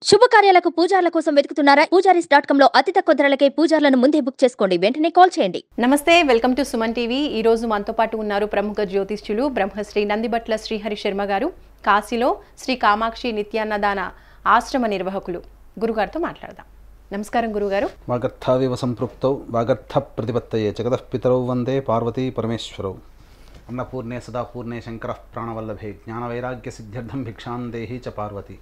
శుభకార్యాలకు పూజార్ల కోసం వెతుకుతున్నారా? పూజారీస్.com లో అతి తక్కువ ధరలకే పూజార్లను ముందే బుక్ చేసుకోండి. వెంటనే కాల్ చేయండి. నమస్తే, వెల్కమ్ టు సుమన్ టీవీ. ఈ రోజు మనతో పాటు ఉన్నారు ప్రముఖ జ్యోతిష్యులు బ్రహ్మశ్రీ నందిబట్ల శ్రీహరి శర్మ గారు, కాశీలో శ్రీ కామాక్షి నిత్యాన్నదాన ఆశ్రమ నిర్వాహకులు. గురుగారితో మాట్లాడదాం. నమస్కారం గురుగారు. వాగర్థావివ సంపృక్తౌ వాగర్థ ప్రతిపత్తయే జగతః పితరౌ వందే పార్వతీ పరమేశ్వరౌ. అన్నపూర్ణే సదాపూర్ణే శంకరః ప్రాణవల్లభే జ్ఞానవైరాగ్య సిద్ధ్యర్థం భిక్షాం దేహి చ పార్వతి.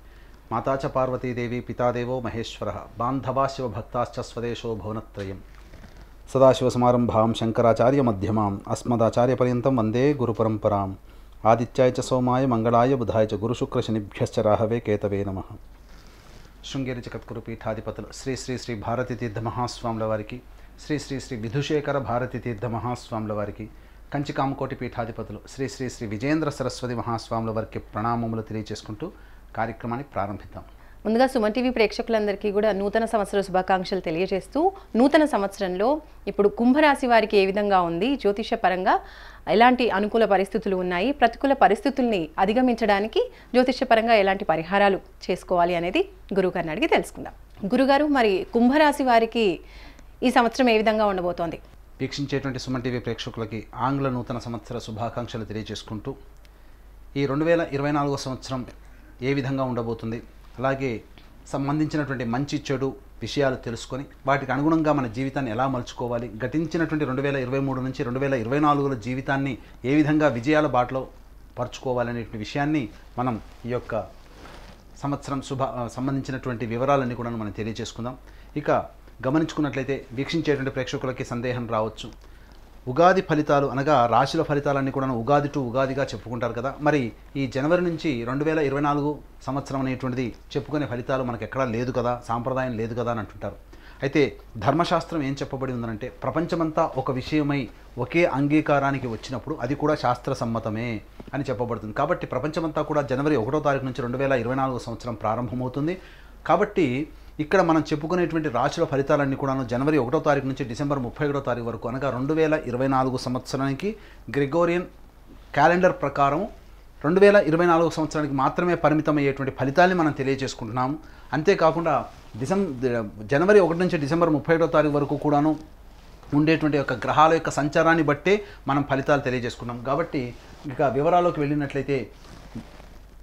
మాతా చ పార్వతీదేవి పితాదేవో మహేశ్వరః బాంధవా శివభక్తాశ్చ స్వదేశో భువనత్రయం. సదాశివసమారంభాం శంకరాచార్య మధ్యమాం అస్మదాచార్యపర్యంతం వందే గురుపరంపరాం. ఆదిత్యాయ చ సోమాయ మంగళాయ బుధాయ చ గురుశుక్రశనిభ్యశ్చ రాహవే కేతవే నమః. శృంగేరి జగద్గురు పీఠాధిపతులు శ్రీ శ్రీ శ్రీ భారతీ తీర్థ మహాస్వాముల వారికి, శ్రీ శ్రీ శ్రీ విధుశేఖర భారతీ తీర్థ మహాస్వాముల వారికి, కంచి కామకోటి పీఠాధిపతులు శ్రీ శ్రీ శ్రీ విజేంద్ర సరస్వతి మహాస్వాముల వారికి ప్రణామములు తెలియజేసుకుంటూ కార్యక్రమాన్ని ప్రారంభిద్దాం. ముందుగా సుమన్ టీవీ ప్రేక్షకులందరికీ కూడా నూతన సంవత్సర శుభాకాంక్షలు తెలియజేస్తూ, నూతన సంవత్సరంలో ఇప్పుడు కుంభరాశి వారికి ఏ విధంగా ఉంది, జ్యోతిష పరంగా ఎలాంటి అనుకూల పరిస్థితులు ఉన్నాయి, ప్రతికూల పరిస్థితుల్ని అధిగమించడానికి జ్యోతిష పరంగా ఎలాంటి పరిహారాలు చేసుకోవాలి అనేది గురుగారిని అడిగి తెలుసుకుందాం. గురుగారు, మరి కుంభరాశి వారికి ఈ సంవత్సరం ఏ విధంగా ఉండబోతోంది? వీక్షించేటువంటి సుమన్ టీవీ ప్రేక్షకులకి ఆంగ్ల నూతన సంవత్సర శుభాకాంక్షలు తెలియజేసుకుంటూ, ఈ 2024 సంవత్సరం ఏ విధంగా ఉండబోతుంది, అలాగే సంబంధించినటువంటి మంచి చెడు విషయాలు తెలుసుకొని వాటికి అనుగుణంగా మన జీవితాన్ని ఎలా మలుచుకోవాలి, గతించినటువంటి 2023 నుంచి 2024 జీవితాన్ని ఏ విధంగా విజయాల బాటలో పరుచుకోవాలనేటువంటి విషయాన్ని మనం ఈ యొక్క సంవత్సరం సంబంధించినటువంటి వివరాలన్నీ కూడా మనం తెలియజేసుకుందాం. ఇక గమనించుకున్నట్లయితే వీక్షించేటువంటి ప్రేక్షకులకి సందేహం రావచ్చు, ఉగాది ఫలితాలు అనగా రాశుల ఫలితాలన్నీ కూడా ఉగాది టు ఉగాదిగా చెప్పుకుంటారు కదా, మరి ఈ జనవరి నుంచి 2024 సంవత్సరం అనేటువంటిది చెప్పుకునే ఫలితాలు మనకు ఎక్కడా లేదు కదా, సాంప్రదాయం లేదు కదా అని అంటుంటారు. అయితే ధర్మశాస్త్రం ఏం చెప్పబడి ఉందంటే, ప్రపంచమంతా ఒక విషయమై ఒకే అంగీకారానికి వచ్చినప్పుడు అది కూడా శాస్త్ర సమ్మతమే అని చెప్పబడుతుంది. కాబట్టి ప్రపంచమంతా కూడా జనవరి 1వ తారీఖు నుంచి 2024 సంవత్సరం ప్రారంభమవుతుంది. కాబట్టి ఇక్కడ మనం చెప్పుకునేటువంటి రాశుల ఫలితాలన్నీ కూడాను జనవరి 1వ తారీఖు నుంచి డిసెంబర్ 31వ తారీఖు వరకు అనగా 2024 సంవత్సరానికి గ్రెగోరియన్ క్యాలెండర్ ప్రకారం 2024 సంవత్సరానికి మాత్రమే పరిమితమయ్యేటువంటి ఫలితాన్ని మనం తెలియజేసుకుంటున్నాము. అంతేకాకుండా జనవరి 1 నుంచి డిసెంబర్ 31వ తారీఖు వరకు కూడాను ఉండేటువంటి యొక్క గ్రహాల యొక్క సంచారాన్ని బట్టే మనం ఫలితాలు తెలియజేసుకున్నాం. కాబట్టి ఇక వివరాల్లోకి వెళ్ళినట్లయితే,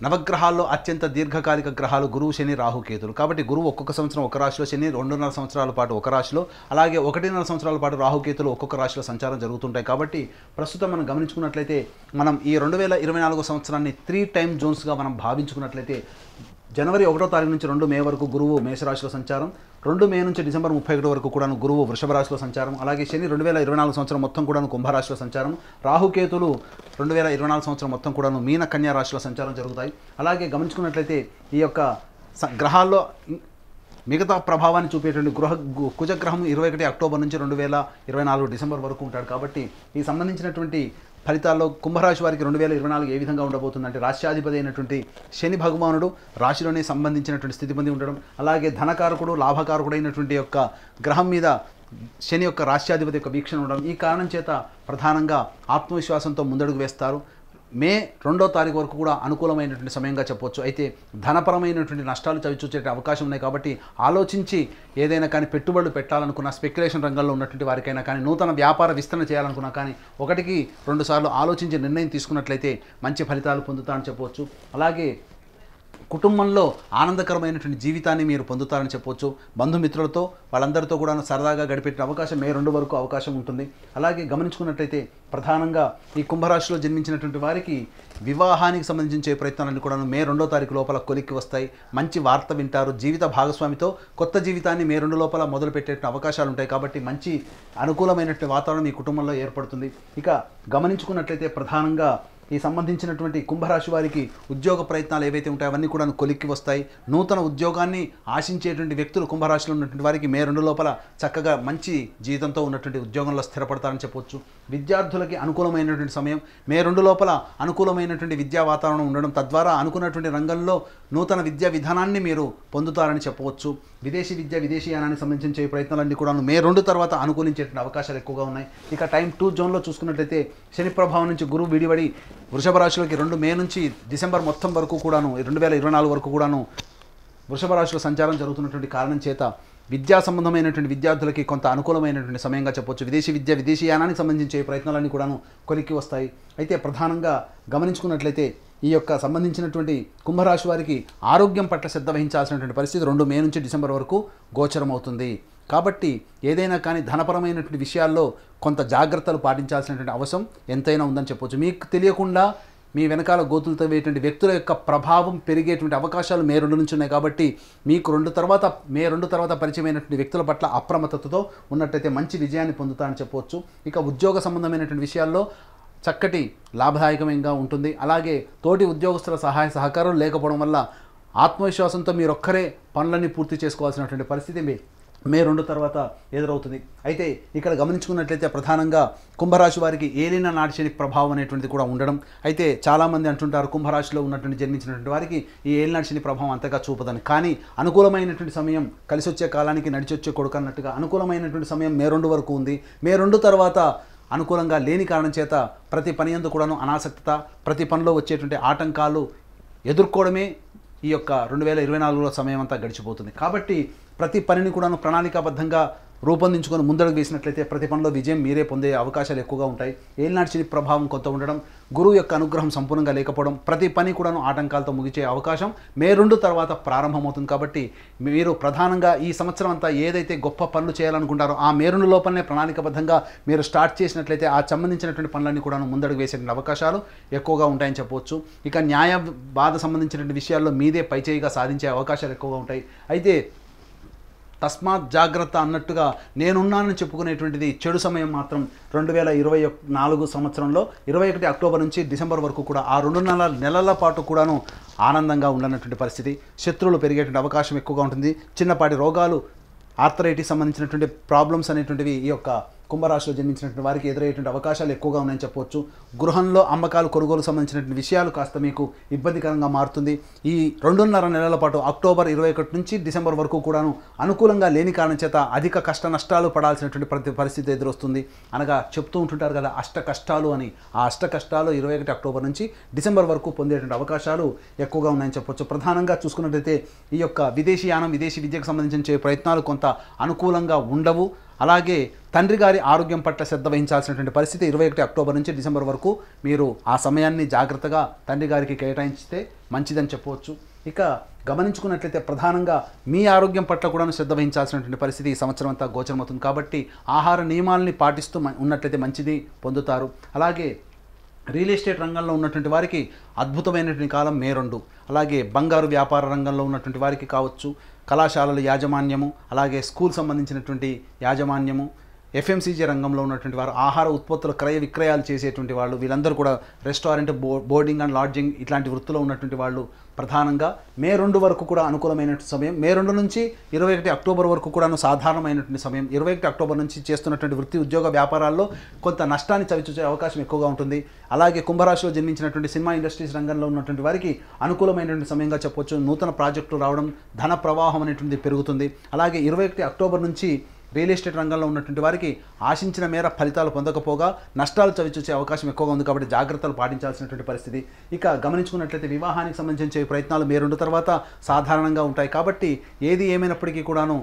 నవగ్రహాల్లో అత్యంత దీర్ఘకాలిక గ్రహాలు గురువు, శని, రాహు, కేతులు. కాబట్టి గురువు ఒక్కొక్క సంవత్సరం ఒక రాశిలో, శని 2.5 సంవత్సరాల పాటు ఒక రాశిలో, అలాగే 1.5 సంవత్సరాల పాటు రాహుకేతులు ఒక్కొక్క రాశిలో సంచారం జరుగుతుంటాయి. కాబట్టి ప్రస్తుతం మనం గమనించుకున్నట్లయితే, మనం ఈ 2024 సంవత్సరాన్ని 3 టైమ్ జోన్స్గా మనం భావించుకున్నట్లయితే, జనవరి 1వ తారీఖు నుంచి 2 మే వరకు గురువు మేషరాశిలో సంచారం, 2 మే నుంచి డిసెంబర్ 31 వరకు కూడా గురువు వృషభ రాశిలో సంచారం, అలాగే శని 2024 సంవత్సరం మొత్తం కూడా కుంభరాశిలో సంచారం, రాహుకేతులు 2024 సంవత్సరం మొత్తం కూడా మీన కన్యా రాశిలో సంచారం జరుగుతాయి. అలాగే గమనించుకున్నట్లయితే ఈ యొక్క గ్రహాల్లో మిగతా ప్రభావాన్ని చూపేటువంటి కుజగ్రహం 21 అక్టోబర్ నుంచి 2024 డిసెంబర్ వరకు ఉంటాడు. కాబట్టి ఈ సంబంధించినటువంటి ఫలితాల్లో కుంభరాశి వారికి 2024 ఏ విధంగా ఉండబోతుందంటే, రాశ్యాధిపతి అయినటువంటి శని భగవానుడు రాశిలోనే సంబంధించినటువంటి స్థితి పొంది ఉండడం, అలాగే ధనకారకుడు, లాభకారకుడు అయినటువంటి యొక్క గ్రహం మీద శని యొక్క రాశ్యాధిపతి యొక్క వీక్షణ ఉండడం, ఈ కారణం చేత ప్రధానంగా ఆత్మవిశ్వాసంతో ముందడుగు వేస్తారు. మే 2వ తారీఖు వరకు కూడా అనుకూలమైనటువంటి సమయంగా చెప్పవచ్చు. అయితే ధనపరమైనటువంటి నష్టాలు చవిచూచే అవకాశం ఉన్నాయి. కాబట్టి ఆలోచించి ఏదైనా కానీ పెట్టుబడులు పెట్టాలనుకున్న, స్పెక్యులేషన్ రంగంలో ఉన్నటువంటి వారికైనా కానీ, నూతన వ్యాపార విస్తరణ చేయాలనుకున్నా కానీ 1-2 సార్లు ఆలోచించి నిర్ణయం తీసుకున్నట్లయితే మంచి ఫలితాలు పొందుతారని చెప్పవచ్చు. అలాగే కుటుంబంలో ఆనందకరమైనటువంటి జీవితాన్ని మీరు పొందుతారని చెప్పవచ్చు. బంధుమిత్రులతో వాళ్ళందరితో కూడా సరదాగా గడిపెట్టిన అవకాశం మే 2 వరకు అవకాశం ఉంటుంది. అలాగే గమనించుకున్నట్లయితే ప్రధానంగా ఈ కుంభరాశిలో జన్మించినటువంటి వారికి వివాహానికి సంబంధించే ప్రయత్నాలన్నీ కూడా మే 2వ తారీఖు లోపల కొలిక్కి వస్తాయి. మంచి వార్త వింటారు. జీవిత భాగస్వామితో కొత్త జీవితాన్ని మే 2 లోపల మొదలుపెట్టే అవకాశాలు ఉంటాయి. కాబట్టి మంచి అనుకూలమైనటువంటి వాతావరణం మీ కుటుంబంలో ఏర్పడుతుంది. ఇక గమనించుకున్నట్లయితే ప్రధానంగా ఈ సంబంధించినటువంటి కుంభరాశి వారికి ఉద్యోగ ప్రయత్నాలు ఏవైతే ఉంటాయో అవన్నీ కూడా కొలిక్కి వస్తాయి. నూతన ఉద్యోగాన్ని ఆశించేటువంటి వ్యక్తులు కుంభరాశిలో ఉన్నటువంటి వారికి మే 2 లోపల చక్కగా మంచి జీవితంతో ఉన్నటువంటి ఉద్యోగంలో స్థిరపడతారని చెప్పవచ్చు. విద్యార్థులకి అనుకూలమైనటువంటి సమయం, మే 2 లోపల అనుకూలమైనటువంటి విద్యా వాతావరణం ఉండడం, తద్వారా అనుకున్నటువంటి రంగంలో నూతన విద్యా విధానాన్ని మీరు పొందుతారని చెప్పవచ్చు. విదేశీ విద్య, విదేశీయానానికి సంబంధించిన ప్రయత్నాలన్నీ కూడా మే 2 తర్వాత అనుకూలించేటువంటి అవకాశాలు ఎక్కువగా ఉన్నాయి. ఇక టైం 2 జోన్లో చూసుకున్నట్లయితే, శని ప్రభావం నుంచి గురువు విడివడి వృషభ రాశిలోకి 2 మే నుంచి డిసెంబర్ మొత్తం వరకు కూడాను 2024 వరకు కూడాను వృషభ రాశిలో సంచారం జరుగుతున్నటువంటి కారణం చేత విద్యా సంబంధమైనటువంటి విద్యార్థులకి కొంత అనుకూలమైనటువంటి సమయంగా చెప్పొచ్చు. విదేశీ విద్య, విదేశీయానానికి సంబంధించే ప్రయత్నాలన్నీ కూడాను కొలిక్కి వస్తాయి. అయితే ప్రధానంగా గమనించుకున్నట్లయితే ఈ యొక్క సంబంధించినటువంటి కుంభరాశి వారికి ఆరోగ్యం పట్ల శ్రద్ధ వహించాల్సినటువంటి పరిస్థితి 2 మే నుంచి డిసెంబర్ వరకు గోచరం అవుతుంది. కాబట్టి ఏదైనా కానీ ధనపరమైనటువంటి విషయాల్లో కొంత జాగ్రత్తలు పాటించాల్సినటువంటి అవసరం ఎంతైనా ఉందని చెప్పొచ్చు. మీకు తెలియకుండా మీ వెనకాల గోతులతో వేటువంటి వ్యక్తుల యొక్క ప్రభావం పెరిగేటువంటి అవకాశాలు మే 2 నుంచి ఉన్నాయి. కాబట్టి మీకు మే 2 తర్వాత పరిచయమైనటువంటి వ్యక్తుల పట్ల అప్రమత్తతతో ఉన్నట్టయితే మంచి విజయాన్ని పొందుతారని చెప్పవచ్చు. ఇక ఉద్యోగ సంబంధమైనటువంటి విషయాల్లో చక్కటి లాభదాయకంగా ఉంటుంది. అలాగే తోటి ఉద్యోగస్తుల సహాయ సహకారం లేకపోవడం వల్ల ఆత్మవిశ్వాసంతో మీరొక్కరే పనులన్నీ పూర్తి చేసుకోవాల్సినటువంటి పరిస్థితి మే 2 తర్వాత ఎదురవుతుంది. అయితే ఇక్కడ గమనించుకున్నట్లయితే ప్రధానంగా కుంభరాశి వారికి ఏలిన నాటి శని ప్రభావం అనేటువంటిది కూడా ఉండడం. అయితే చాలామంది అంటుంటారు కుంభరాశిలో ఉన్నటువంటి జన్మించినటువంటి వారికి ఈ ఏలినాటి శని ప్రభావం అంతగా చూపదని. కానీ అనుకూలమైనటువంటి సమయం కలిసి వచ్చే కాలానికి నడిచొచ్చే కొడుకు అన్నట్టుగా అనుకూలమైనటువంటి సమయం మే 2 వరకు ఉంది. మే 2 తర్వాత అనుకూలంగా లేని కారణం చేత ప్రతి పని యందు కూడాను అనాసక్తత, ప్రతి పనిలో వచ్చేటువంటి ఆటంకాలు ఎదుర్కోవడమే ఈ యొక్క 2024లో సమయం అంతా గడిచిపోతుంది. కాబట్టి ప్రతి పనిని కూడాను ప్రణాళికాబద్ధంగా రూపొందించుకొని ముందడుగు వేసినట్లయితే ప్రతి పనిలో విజయం మీరే పొందే అవకాశాలు ఎక్కువగా ఉంటాయి. ఏలినాటి శని ప్రభావం కొంత ఉండడం, గురువు యొక్క అనుగ్రహం సంపూర్ణంగా లేకపోవడం, ప్రతి పని కూడాను ఆటంకాలతో ముగిచే అవకాశం మే 2 తర్వాత ప్రారంభమవుతుంది. కాబట్టి మీరు ప్రధానంగా ఈ సంవత్సరం అంతా ఏదైతే గొప్ప పనులు చేయాలనుకుంటారో ఆ మే 2 లోపలనే ప్రణాళికబద్ధంగా మీరు స్టార్ట్ చేసినట్లయితే ఆ సంబంధించినటువంటి పనులన్నీ కూడాను ముందడుగు వేసేటువంటి అవకాశాలు ఎక్కువగా ఉంటాయని చెప్పవచ్చు. ఇక న్యాయ బాధ సంబంధించినటువంటి విషయాల్లో మీదే పైచేయిగా సాధించే అవకాశాలు ఎక్కువగా ఉంటాయి. అయితే తస్మాత్ జాగ్రత్త అన్నట్టుగా నేనున్నానని చెప్పుకునేటువంటిది చెడు సమయం మాత్రం 2024 సంవత్సరంలో 21 అక్టోబర్ నుంచి డిసెంబర్ వరకు కూడా ఆ 2 నెలల పాటు కూడాను ఆనందంగా ఉండనటువంటి పరిస్థితి. శత్రువులు పెరిగేటువంటి అవకాశం ఎక్కువగా ఉంటుంది. చిన్నపాటి రోగాలు, ఆర్థరైటిస్ సంబంధించినటువంటి ప్రాబ్లమ్స్ అనేటువంటివి ఈ యొక్క కుంభరాశిలో జన్మించినటువంటి వారికి ఎదురయ్యేటువంటి అవకాశాలు ఎక్కువగా ఉన్నాయని చెప్పవచ్చు. గృహంలో అమ్మకాలు, కొనుగోలు సంబంధించినటువంటి విషయాలు కాస్త మీకు ఇబ్బందికరంగా మారుతుంది. ఈ 2.5 నెలల పాటు అక్టోబర్ 21 నుంచి డిసెంబర్ వరకు కూడాను అనుకూలంగా లేని కారణం చేత అధిక కష్ట నష్టాలు పడాల్సినటువంటి పరిస్థితి ఎదురొస్తుంది. అనగా చెప్తూ ఉంటుంటారు కదా అష్ట కష్టాలు అని. ఆ అష్ట కష్టాలు 21 అక్టోబర్ నుంచి డిసెంబర్ వరకు పొందేటువంటి అవకాశాలు ఎక్కువగా ఉన్నాయని చెప్పవచ్చు. ప్రధానంగా చూసుకున్నట్లయితే ఈ యొక్క విదేశీయానం, విదేశీ విద్యకు సంబంధించిన ప్రయత్నాలు కొంత అనుకూలంగా ఉండవు. అలాగే తండ్రి గారి ఆరోగ్యం పట్ల శ్రద్ధ వహించాల్సినటువంటి పరిస్థితి 21 అక్టోబర్ నుంచి డిసెంబర్ వరకు మీరు ఆ సమయాన్ని జాగ్రత్తగా తండ్రి గారికి కేటాయించితే మంచిదని చెప్పవచ్చు. ఇక గమనించుకున్నట్లయితే ప్రధానంగా మీ ఆరోగ్యం పట్ల కూడా శ్రద్ధ వహించాల్సినటువంటి పరిస్థితి ఈ సంవత్సరం అంతా గోచరమవుతుంది. కాబట్టి ఆహార నియమాలని పాటిస్తూ ఉన్నట్లయితే మంచిది పొందుతారు. అలాగే రియల్ ఎస్టేట్ రంగంలో ఉన్నటువంటి వారికి అద్భుతమైనటువంటి కాలం మే 2. అలాగే బంగారు వ్యాపార రంగంలో ఉన్నటువంటి వారికి కావచ్చు, కళాశాలల యాజమాన్యము, అలాగే స్కూల్ సంబంధించినటువంటి యాజమాన్యము, ఎఫ్ఎంసీజీ రంగంలో ఉన్నటువంటి వారు, ఆహార ఉత్పత్తుల క్రయ విక్రయాలు చేసేటువంటి వాళ్ళు, వీళ్ళందరూ కూడా రెస్టారెంట్, బోర్డింగ్ అండ్ లాడ్జింగ్ ఇట్లాంటి వృత్తిలో ఉన్నటువంటి వాళ్ళు ప్రధానంగా మే 2 వరకు కూడా అనుకూలమైనటువంటి సమయం. మే 2 నుంచి 21 అక్టోబర్ వరకు కూడా సాధారణమైనటువంటి సమయం. 21 అక్టోబర్ నుంచి చేస్తున్నటువంటి వృత్తి, ఉద్యోగ వ్యాపారాల్లో కొంత నష్టాన్ని చవిచూసే అవకాశం ఎక్కువగా ఉంటుంది. అలాగే కుంభరాశిలో జన్మించినటువంటి సినిమా ఇండస్ట్రీస్ రంగంలో ఉన్నటువంటి వారికి అనుకూలమైనటువంటి సమయంగా చెప్పవచ్చు. నూతన ప్రాజెక్టులు రావడం, ధన ప్రవాహం అనేటువంటిది పెరుగుతుంది. అలాగే 21 అక్టోబర్ నుంచి రియల్ ఎస్టేట్ రంగంలో ఉన్నటువంటి వారికి ఆశించిన మేర ఫలితాలు పొందకపోగా నష్టాలు చవిచూసే అవకాశం ఎక్కువగా ఉంది. కాబట్టి జాగ్రత్తలు పాటించాల్సినటువంటి పరిస్థితి. ఇక గమనించుకున్నట్లయితే వివాహానికి సంబంధించే ప్రయత్నాలు మే 2 తర్వాత సాధారణంగా ఉంటాయి. కాబట్టి ఏది ఏమైనప్పటికీ కూడాను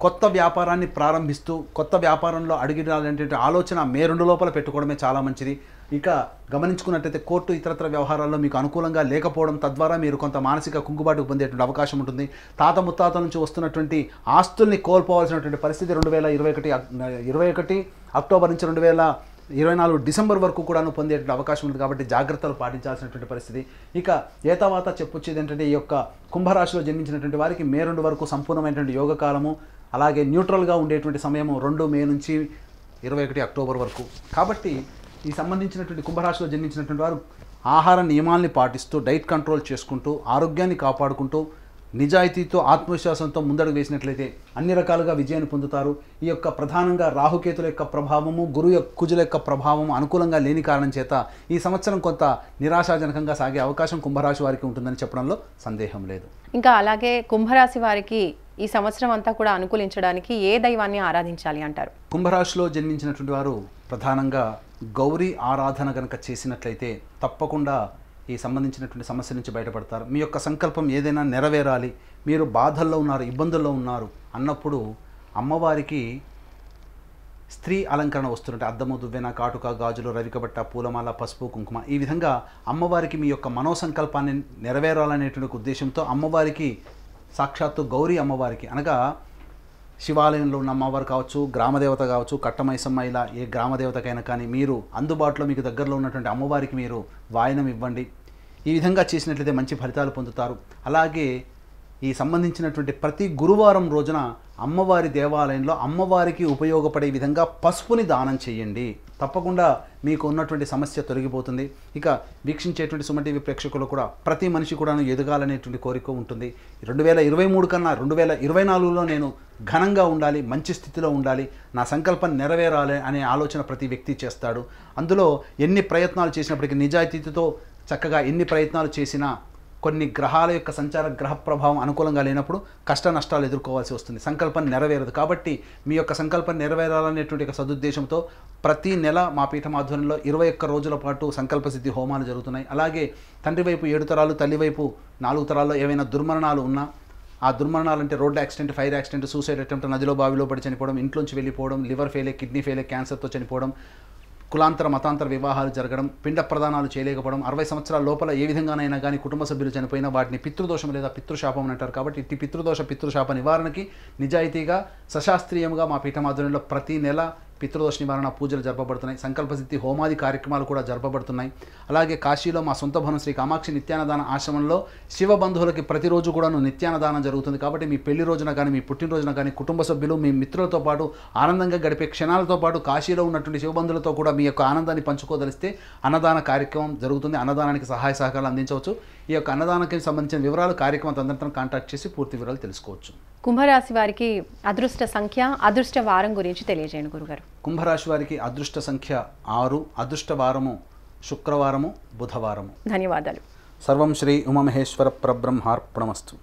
కొత్త వ్యాపారాన్ని ప్రారంభిస్తూ కొత్త వ్యాపారంలో అడుగుడాలనేటువంటి ఆలోచన మే 2 లోపల పెట్టుకోవడమే చాలా మంచిది. ఇక గమనించుకున్నట్లయితే కోర్టు ఇతరత్ర వ్యవహారాల్లో మీకు అనుకూలంగా లేకపోవడం, తద్వారా మీరు కొంత మానసిక కుంగుబాటుకు పొందేటువంటి అవకాశం ఉంటుంది. తాత ముత్తాతల నుంచి వస్తున్నటువంటి ఆస్తుల్ని కోల్పోవాల్సినటువంటి పరిస్థితి 2021 అక్టోబర్ నుంచి 2024 డిసెంబర్ వరకు కూడాను పొందేటువంటి అవకాశం ఉంది. కాబట్టి జాగ్రత్తలు పాటించాల్సినటువంటి పరిస్థితి. ఇక ఏతావాత చెప్పొచ్చేది ఏంటంటే ఈ యొక్క కుంభరాశిలో జన్మించినటువంటి వారికి మే 2 వరకు సంపూర్ణమైనటువంటి యోగకాలము, అలాగే న్యూట్రల్గా ఉండేటువంటి సమయము 2 మే నుంచి 21 అక్టోబర్ వరకు. కాబట్టి ఈ సంబంధించినటువంటి కుంభరాశిలో జన్మించినటువంటి వారు ఆహార నియమాల్ని పాటిస్తూ, డైట్ కంట్రోల్ చేసుకుంటూ, ఆరోగ్యాన్ని కాపాడుకుంటూ, నిజాయితీతో, ఆత్మవిశ్వాసంతో ముందడుగు వేసినట్లయితే అన్ని రకాలుగా విజయాన్ని పొందుతారు. ఈ యొక్క ప్రధానంగా రాహుకేతుల యొక్క ప్రభావము, కుజుల యొక్క ప్రభావము అనుకూలంగా లేని కారణం చేత ఈ సంవత్సరం కొంత నిరాశాజనకంగా సాగే అవకాశం కుంభరాశి వారికి ఉంటుందని చెప్పడంలో సందేహం లేదు. ఇంకా అలాగే కుంభరాశి వారికి ఈ సంవత్సరం అంతా కూడా అనుకూలించడానికి ఏ దైవాన్ని ఆరాధించాలి అంటారు? కుంభరాశిలో జన్మించినటువంటి వారు ప్రధానంగా గౌరీ ఆరాధన కనుక చేసినట్లయితే తప్పకుండా ఈ సంబంధించినటువంటి సమస్య నుంచి బయటపడతారు. మీ యొక్క సంకల్పం ఏదైనా నెరవేరాలి, మీరు బాధల్లో ఉన్నారు, ఇబ్బందుల్లో ఉన్నారు అన్నప్పుడు అమ్మవారికి స్త్రీ అలంకరణ వస్తుంటే అద్దము, దువ్వెన, కాటుక, గాజులు, రవికబట్ట, పూలమాల, పసుపు, కుంకుమ ఈ విధంగా అమ్మవారికి మీ యొక్క మనోసంకల్పాన్ని నెరవేరాలనేటువంటి ఉద్దేశంతో అమ్మవారికి సాక్షాత్తు గౌరీ అమ్మవారికి అనగా శివాలయంలో ఉన్న అమ్మవారు కావచ్చు, గ్రామదేవత కావచ్చు, కట్టమైసమ్మ ఇలా ఏ గ్రామదేవతకైనా కానీ మీరు అందుబాటులో మీకు దగ్గరలో ఉన్నటువంటి అమ్మవారికి మీరు వాయనం ఇవ్వండి. ఈ విధంగా చేసినట్లయితే మంచి ఫలితాలు పొందుతారు. అలాగే ఈ సంబంధించినటువంటి ప్రతి గురువారం రోజున అమ్మవారి దేవాలయంలో అమ్మవారికి ఉపయోగపడే విధంగా పసుపుని దానం చేయండి. తప్పకుండా మీకు ఉన్నటువంటి సమస్య తొలగిపోతుంది. ఇక వీక్షించేటువంటి సుమన్ టీవీ ప్రేక్షకులు కూడా ప్రతి మనిషి కూడాను ఎదగాలనేటువంటి కోరిక ఉంటుంది. 2023 కన్నా 2024లో నేను ఘనంగా ఉండాలి, మంచి స్థితిలో ఉండాలి, నా సంకల్పం నెరవేరాలి అనే ఆలోచన ప్రతి వ్యక్తి చేస్తాడు. అందులో ఎన్ని ప్రయత్నాలు చేసినప్పటికీ నిజాయితీతో చక్కగా ఎన్ని ప్రయత్నాలు చేసినా కొన్ని గ్రహాల యొక్క సంచార గ్రహ ప్రభావం అనుకూలంగా లేనప్పుడు కష్ట నష్టాలు ఎదుర్కోవాల్సి వస్తుంది. సంకల్పం నెరవేరదు. కాబట్టి మీ యొక్క సంకల్పం నెరవేరాలనేటువంటి ఒక సదుద్దేశంతో ప్రతి నెల మా పీఠం ఆధ్వర్యంలో 21 రోజుల పాటు సంకల్ప సిద్ధి హోమాలు జరుగుతున్నాయి. అలాగే తండ్రి వైపు 7 తరాలు, తల్లి వైపు 4 తరాల్లో ఏవైనా దుర్మరణాలు ఉన్నా, ఆ దుర్మరణాలు అంటే road accident, fire accident, suicide attempt, నదిలో బావిలో పడి చనిపోవడం, ఇంట్లోంచి వెళ్ళిపోవడం, లివర్ ఫెయిలే, కిడ్నీ ఫెయిలే, క్యాన్సర్తో చనిపోవడం, కులాంతర మతాంతర వివాహాలు జరగడం, పిండ ప్రదానాలు చేయలేకపోవడం, 60 సంవత్సరాల లోపల ఏ విధంగానైనా కానీ కుటుంబ సభ్యులు చనిపోయినా వాటిని పితృదోషం లేదా పితృశాపం అని అంటారు. కాబట్టి ఇట్టి పితృదోష పితృశాప నివారణకి నిజాయితీగా సశాస్త్రీయంగా మా పీఠం ఆధ్వర్యంలో ప్రతి నెల పితృదోష నివారణ పూజలు జరపబడుతున్నాయి. సంకల్పసిద్ధి హోమాది కార్యక్రమాలు కూడా జరపబడుతున్నాయి. అలాగే కాశీలో మా సొంత భవనం శ్రీ కామాక్షి నిత్యానదాన ఆశ్రమంలో శివ బంధువులకి ప్రతిరోజు కూడాను నిత్యానదానం జరుగుతుంది. కాబట్టి మీ పెళ్లి రోజున కానీ, మీ పుట్టినరోజున కానీ కుటుంబ సభ్యులు, మీ మిత్రులతో పాటు ఆనందంగా గడిపే క్షణాలతో పాటు కాశీలో ఉన్నటువంటి శివబంధువులతో కూడా మీ యొక్క ఆనందాన్ని పంచుకోదలిస్తే అన్నదాన కార్యక్రమం జరుగుతుంది. అన్నదానానికి సహాయ సహకారాలు అందించవచ్చు. ఈ యొక్క అన్నదానానికి సంబంధించిన వివరాలు కార్యక్రమం తదనంతరం కాంటాక్ట్ చేసి పూర్తి వివరాలు తెలుసుకోవచ్చు. కుంభరాశి వారికి అదృష్ట సంఖ్య, అదృష్ట వారం గురించి తెలియజేయండి గురుగారు. కుంభరాశి వారికి అదృష్ట సంఖ్య 6, అదృష్ట వారము శుక్రవారము, బుధవారము. ధన్యవాదాలు. సర్వం శ్రీ ఉమామహేశ్వర పరబ్రహ్మార్పణమస్తు.